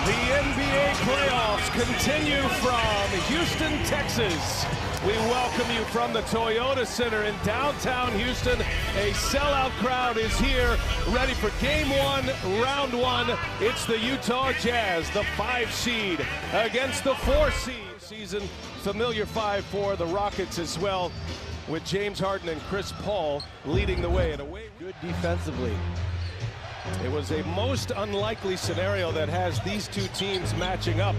The NBA playoffs continue from Houston, Texas. We welcome you from the Toyota Center in downtown Houston. A sellout crowd is here, ready for game one, round one. It's the Utah Jazz, the 5 seed, against the 4 seed. Season familiar 5 for the Rockets as well, with James Harden and Chris Paul leading the way. And away good defensively. It was a most unlikely scenario that has these two teams matching up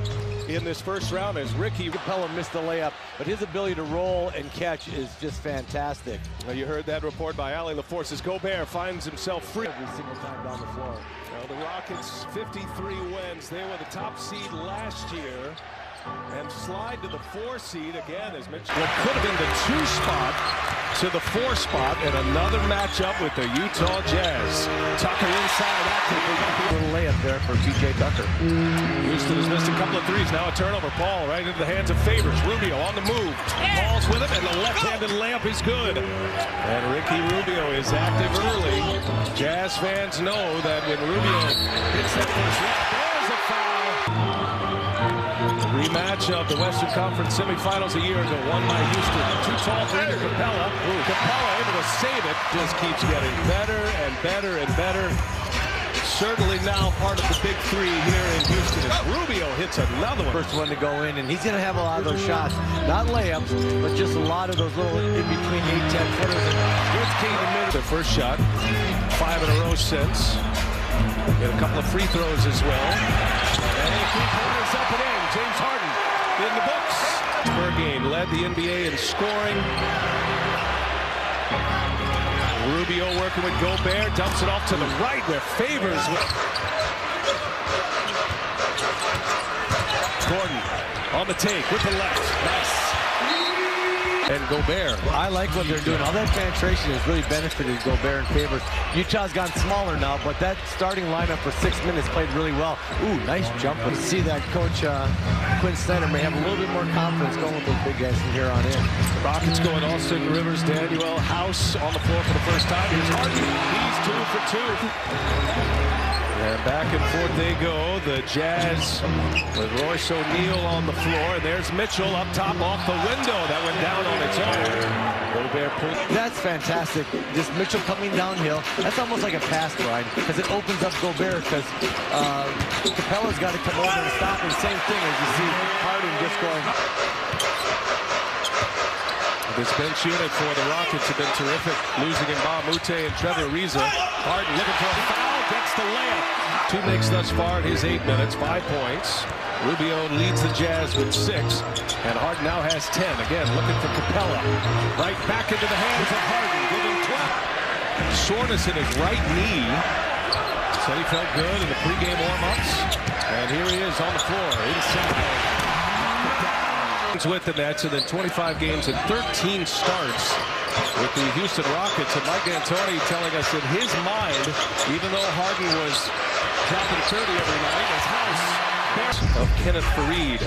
in this first round, as Ricky Capella missed the layup, but his ability to roll and catch is just fantastic. Well, you heard that report by Ali LaForce as Gobert finds himself free every single time down the floor. Well, the Rockets 53 wins. They were the top seed last year and slide to the 4 seed again, as mentioned. What could have been the 2 spot to the 4 spot, and another matchup with the Utah Jazz. Tucker inside after a little layup there for P.J. Tucker. Houston has missed a couple of threes. Now a turnover. Paul right into the hands of Favors. Rubio on the move. Paul's with him, and the left-handed layup is good. And Ricky Rubio is active early. Jazz fans know that when Rubio hits that first layup, there's a foul. Rematch of the Western Conference semifinals a year ago, won by Houston. Too tall for either Capella. Capella able to save it. Just keeps getting better and better and better. Certainly now part of the big 3 here in Houston. As Rubio hits another one. First one to go in, and he's going to have a lot of those shots. Not layups, but just a lot of those little in-between 8-10 footers. Here's King in the middle. Their first shot, 5 in a row since. Get a couple of free throws as well. And a 3-pointers up and in. James Harden in the books. Per game, led the NBA in scoring. Rubio working with Gobert, dumps it off to the right where Favors. Gordon on the take with the left. Nice. And Gobert. I like what they're doing. All that penetration has really benefited Gobert and Favors. Utah's gotten smaller now, but that starting lineup for 6 minutes played really well. Ooh, nice jump. You see that Coach Quinn Snyder may have a little bit more confidence going with those big guys from here on in. Rockets going Austin Rivers, Daniel House on the floor for the first time. Here's Harden. He's 2 for 2. And back and forth they go. The Jazz with Royce O'Neal on the floor. And there's Mitchell up top off the window. That went down on its own. Gobert pulled. That's fantastic. Just Mitchell coming downhill. That's almost like a pass line because it opens up Gobert because Capella's got to come over and stop. And same thing as you see Harden just going. This bench unit for the Rockets have been terrific. Losing in Mute and Trevor Ariza. Harden looking for a foul. Gets the layup. 2 makes thus far in his 8 minutes, 5 points. Rubio leads the Jazz with 6. And Harden now has 10. Again, looking for Capella. Right back into the hands of Harden, giving 12. Soreness in his right knee. Said he felt good in the pregame warm-ups. And here he is on the floor, inside. With the Nets, and then 25 games and 13 starts with the Houston Rockets. And Mike D'Antoni telling us in his mind, even though Harden was dropping 30 every night, his house of Kenneth Faried.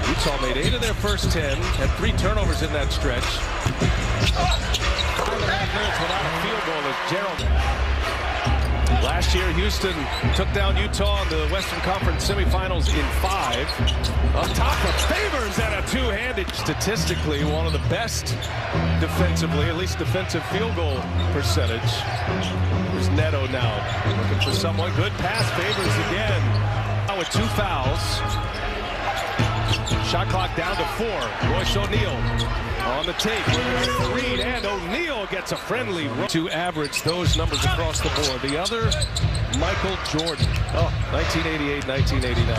Utah made 8 of their first 10, had 3 turnovers in that stretch. 5.5 minutes without a field goal as Gerald. Last year, Houston took down Utah in the Western Conference semifinals in 5. Up top of Favors and a 2-handed. Statistically, one of the best defensively, at least defensive field goal percentage. There's Neto now looking for someone. Good pass, Favors again. Now with 2 fouls. Shot clock down to 4. Royce O'Neal on the take. Reed and O'Neal gets a friendly run to average those numbers across the board. The other, Michael Jordan. 1988, 1989.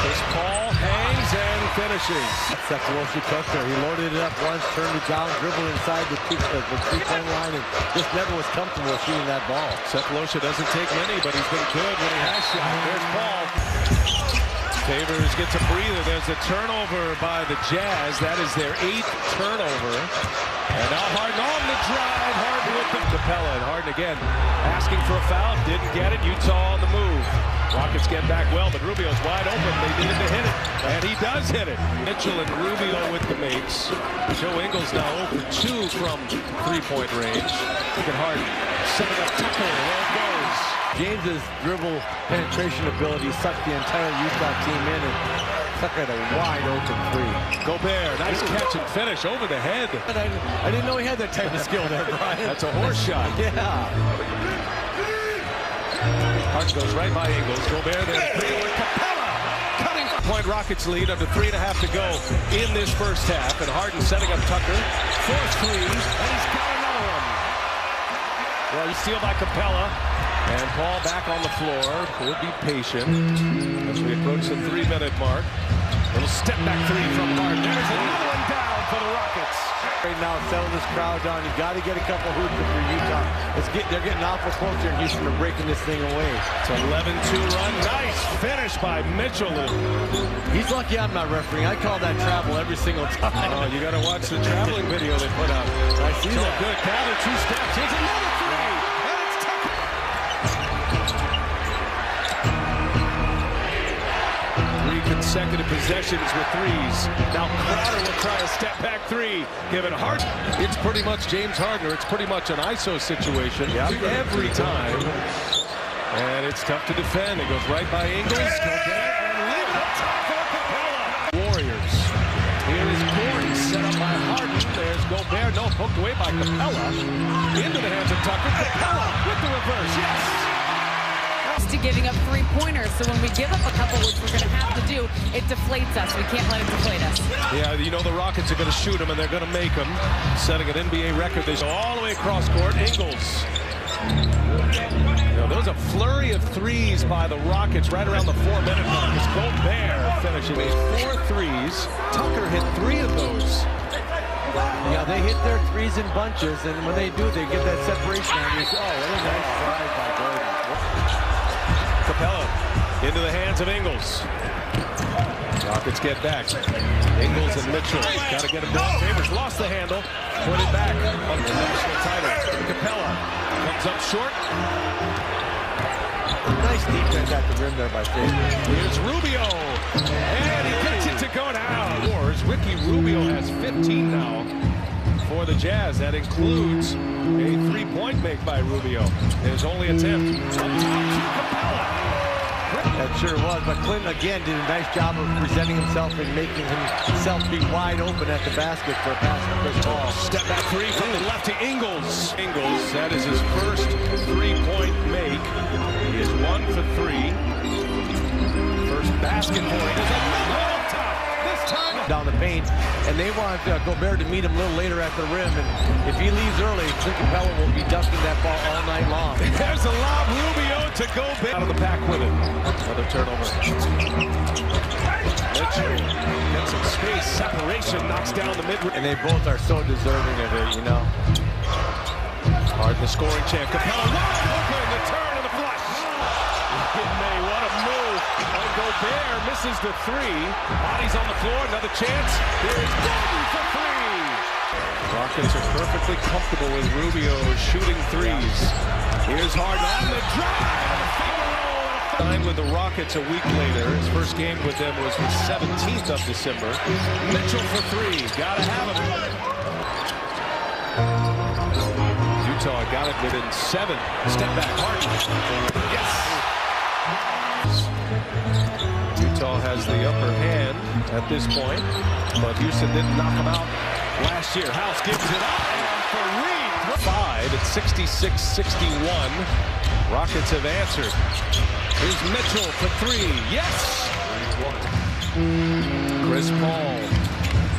Chris Paul hangs and finishes. Cephalosha took there. He loaded it up once, turned it down, dribbled inside the 3-point line, and just never was comfortable shooting that ball. Cephalosha doesn't take many, but he's been good when he has shot. There's Paul. Favors gets a breather. There's a turnover by the Jazz. That is their 8th turnover. And now Harden on the drive. Harden with the Capella. And Harden again asking for a foul. Didn't get it. Utah on the move. Rockets get back well, but Rubio's wide open. They needed to hit it. And he does hit it. Mitchell and Rubio with the makes. Joe Ingles now 0 for 2 from 3-point range. Look at Harden. Setting up Tucker. There it goes. James's dribble penetration ability sucked the entire Utah team in and stuck at a wide open three. Gobert, nice catch and finish over the head. I didn't know he had that type of skill there, Brian. That's a horse shot. Yeah. Hart goes right by Ingles. Gobert there. Capella cutting. Point Rockets lead under 3.5 to go in this first half. And Harden setting up Tucker. Force three. And he's got another one. Well, you steal by Capella. And Paul back on the floor. Will be patient as we approach the 3-minute mark. Little step back three from Harden. There's another one down for the Rockets. Right now, settle this crowd down. You got to get a couple hoops for Utah. They're getting awful close here in Houston to breaking this thing away. It's 11-2 run. Nice finish by Mitchell. He's lucky I'm not refereeing. I call that travel every single time. Oh, you got to watch the traveling video they put out. I see that. Good. Gather 2 steps. Here's another three. And it's Tucker. 3 consecutive possessions with threes. Now Crowder will try a step back three. Given Harden, it's pretty much James Harden, or it's pretty much an ISO situation every time. And it's tough to defend. It goes right by Ingles. And leave it up top for Capella. Warriors. Here is Gordon set up by Harden. There's Gobert. No, poked away by Capella. Into the hands of Tucker. Capella with the reverse. Yes. To giving up three-pointers, so when we give up a couple, which we're going to have to do, it deflates us. We can't let it deflate us. Yeah, you know the Rockets are going to shoot them, and they're going to make them. Setting an NBA record. They go all the way across court. Ingles. You know, there was a flurry of threes by the Rockets right around the 4-minute mark. It's Gobert finishing 4 threes. Tucker hit 3 of those. Yeah, they hit their threes in bunches, and when they do, they get that separation on you. Oh, what a nice drive by Gordon. Capella into the hands of Ingles. Rockets get back. Ingles and Mitchell. Got to get him down. Favors lost the handle. Put it back on the national title. Capella comes up short. Nice defense at the rim there by Favors. Here's Rubio. And he gets it to go down. Ricky Rubio has 15 now for the Jazz. That includes a 3-point make by Rubio. His only attempt. Up top to Capella. That sure was, but Clinton again did a nice job of presenting himself and making himself be wide open at the basket for a pass to Chris Paul. Step back three from the left to Ingles. Ingles, that is his first 3-point make. He is 1 for 3. First basket for him. There's another one up top. This time down the paint, and they want Gobert to meet him a little later at the rim, and if he leaves early, Clint Capella will be ducking that ball all night long. There's a lob, Rubio to Gobert. Out of the pack with it. Another turnover. Mitchell gets some space, separation, knocks down the mid-range. And they both are so deserving of it, you know. Harden, the scoring champ. Capella, wide open, the turn and the flush. May, what a move. And Gobert misses the 3. Bodies on the floor, another chance. Here is Gordon for 3. Rockets are perfectly comfortable with Rubio shooting threes. Here's Harden on the drive. Signed with the Rockets a week later. His first game with them was the 17th of December. Mitchell for 3. Gotta have him. Utah got it within 7. Step back, Harden. Yes. Utah has the upper hand at this point, but Houston didn't knock him out last year. House gives it up for Reed. 5 at 66-61. Rockets have answered. Here's Mitchell for 3. Yes! Chris Paul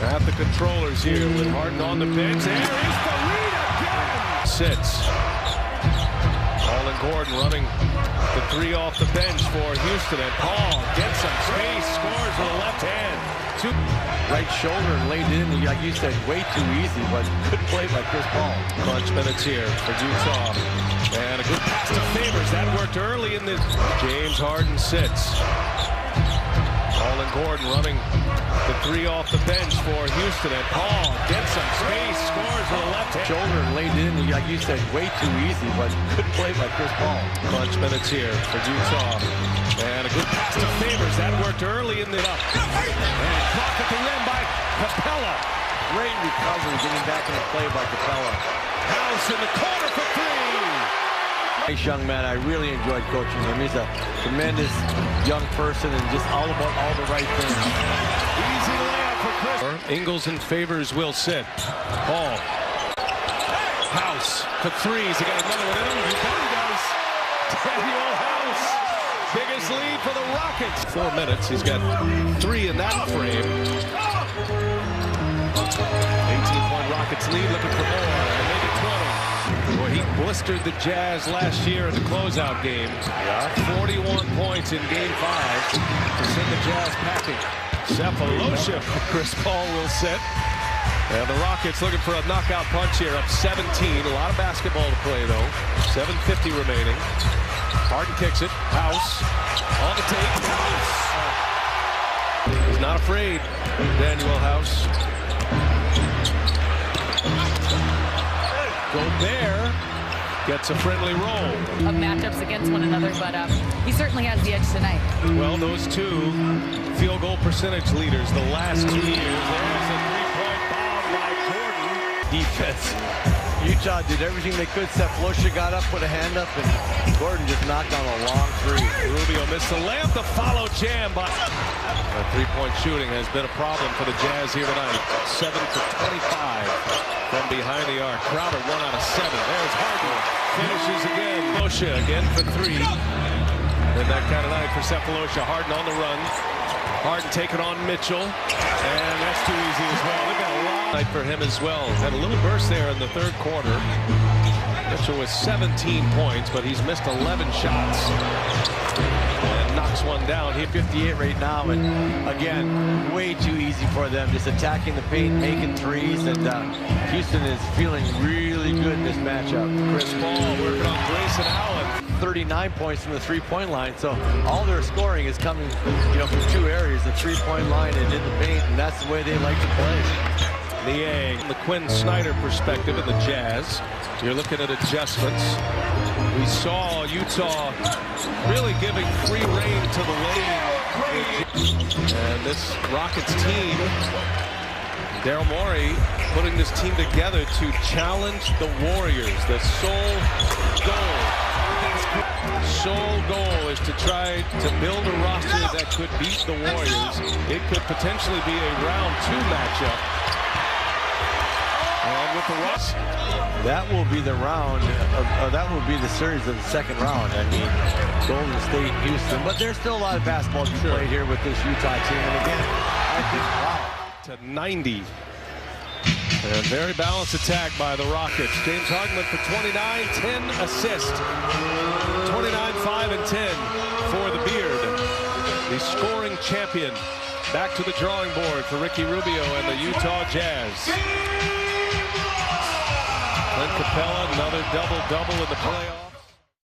at the controllers here with Harden on the bench. There is the lead again! Sits. Paul and Gordon running the 3 off the bench for Houston. And Paul gets some space, scores with a left hand. Right shoulder and laid it in, like you said, way too easy, but good play by Chris Paul. Crunch minutes here for Utah. And a good pass to Favors. That worked early in this. James Harden sits. Paul and Gordon running the 3 off the bench for Houston. And Paul gets some space, scores with a left hand. Shoulder and laid it in, like you said, way too easy, but good play by Chris Paul. Crunch minutes here for Utah. And a good pass to Favors. That worked early in the up. And blocked at the rim by Capella. Great recovery, getting back in the play by Capella. House in the corner for 3. Nice young man. I really enjoyed coaching him. He's a tremendous young person and just all about all the right things. Easy layup for Chris. Ingles and Favors will sit. Paul. House for threes. He got another one in him. He does. Daniel House. Biggest lead for the Rockets. 4 minutes. He's got 3 in that frame. 18-point Rockets lead. Looking for more. And maybe 20. Boy, he blistered the Jazz last year in the closeout game. 41 points in Game 5 to send the Jazz packing. Cephalosha. Chris Paul will sit. And the Rockets looking for a knockout punch here, up 17. A lot of basketball to play, though. 7:50 remaining. Harden kicks it. House on the tape. House! He's not afraid. Daniel House. Gobert gets a friendly roll. Of matchups against one another, but he certainly has the edge tonight. Well, those two field goal percentage leaders the last 2 years. There's a three-point bomb by Jordan. Defense. Utah did everything they could. Cephalosha got up, put a hand up, and Gordon just knocked down a long three. Rubio missed the layup. The follow jam by... Three-point shooting has been a problem for the Jazz here tonight. 7 for 25 from behind the arc. Crowder 1 out of 7. There's Harden. Finishes again. Cephalosha again for 3. And that kind of night for Cephalosha. Harden on the run. Harden taking on Mitchell. And that's too easy as well. They've got a lot night for him as well. Had a little burst there in the third quarter. Mitchell with 17 points, but he's missed 11 shots. And knocks one down. He 58 right now, and again, way too easy for them. Just attacking the paint, making threes, and Houston is feeling really good in this matchup. Chris Paul working on Grayson Allen. 39 points from the three-point line, so all their scoring is coming, from 2 areas: the three-point line and in the paint, and that's the way they like to play. Niang, from the Quinn Snyder perspective in the Jazz, you're looking at adjustments. We saw Utah really giving free rein to the lane. And this Rockets team, Daryl Morey putting this team together to challenge the Warriors. The sole goal is to try to build a roster that could beat the Warriors. It could potentially be a round 2 matchup. And with the Russ, that will be the round, that will be the series of the second round. I mean, Golden State, Houston, but there's still a lot of basketball to be played here with this Utah team. And again, I think, wow. To 90. And very balanced attack by the Rockets. James Harden for 29, 10 assists. 29, 5, and 10 for the Beard. The scoring champion. Back to the drawing board for Ricky Rubio and the Utah Jazz. Clint Capella, another double-double in the playoff.